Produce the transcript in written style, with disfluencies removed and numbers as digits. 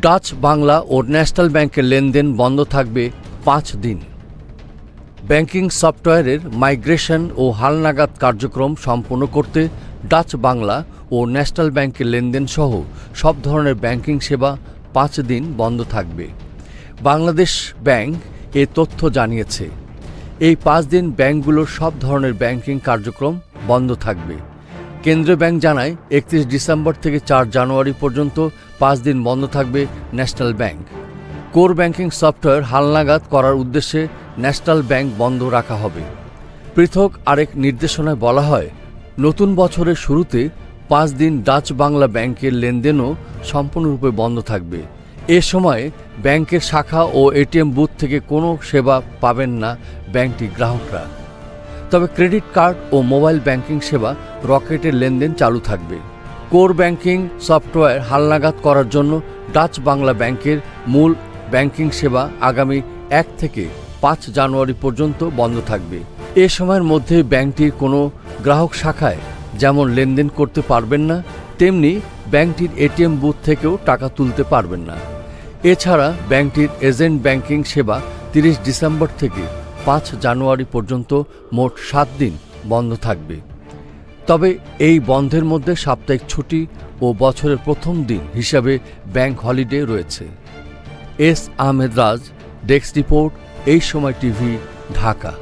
Dutch Bangla ও national ব্যাংকের লেনদেন বন্ধ থাকবে 5 দিন। ব্যাংকিং সফটওয়্যারের মাইগ্রেশন ও হালনাগাদ কার্যক্রম সম্পন্ন করতে ডাচ বাংলা ও ন্যাশনাল ব্যাংকের লেনদেন সহ সব ধরনের ব্যাংকিং সেবা 5 দিন বন্ধ থাকবে। বাংলাদেশ ব্যাংক এ তথ্য জানিয়েছে। এই 5 দিন ব্যাংকগুলোর সব ধরনের ব্যাংকিং কার্যক্রম বন্ধ থাকবে। কেন্দ্রীয় ব্যাংক জানায় 31 ডিসেম্বর থেকে 4 জানুয়ারি পর্যন্ত 5 দিন বন্ধ থাকবে national bank. Core banking software হালনাগাদ করার উদ্দেশ্যে ন্যাশনাল ব্যাংক বন্ধ রাখা হবে। পৃথক আরেক নির্দেশনায় বলা হয়, নতুন বছরের শুরুতে 5 দিন ডাচ বাংলা ব্যাংকের লেনদেনও সম্পূর্ণরূপে বন্ধ থাকবে। এ সময়ে ব্যাংকের শাখা ও এটিএম বুথ থেকে কোনো সেবা পাবেন না ব্যাংকটির গ্রাহকরা। তবে ক্রেডিট কার্ড ও মোবাইল ব্যাংকিং সেবা রকেটের লেনদেন চালু থাকবে। কোর ব্যাংকিং সফটওয়্যার হালনাগাদ করার জন্য ডাচ বাংলা ব্যাংকের মূল ব্যাংকিং সেবা আগামী 1 থেকে 5 জানুয়ারি পর্যন্ত বন্ধ থাকবে। এ সময়ের মধ্যে ব্যাংকটির কোনো গ্রাহক শাখায় যেমন লেনদেন করতে পারবেন না, তেমনি ব্যাংকটির এটিএম বুথ থেকেও টাকা তুলতে পারবেন না। এছাড়া ব্যাংকটির এজেন্ট ব্যাংকিং সেবা 30 ডিসেম্বর থেকে 5 জানুয়ারি পর্যন্ত মোট 7 দিন বন্ধ থাকবে। তবে এই বন্ধের মধ্যে সাপ্তাহিক ছুটি ও বছরের প্রথম দিন হিসাবে ব্যাংক হলিডে রয়েছে। এস আহমেদ রাজ, ডেস্ক রিপোর্ট, এই সময় টিভি, ঢাকা।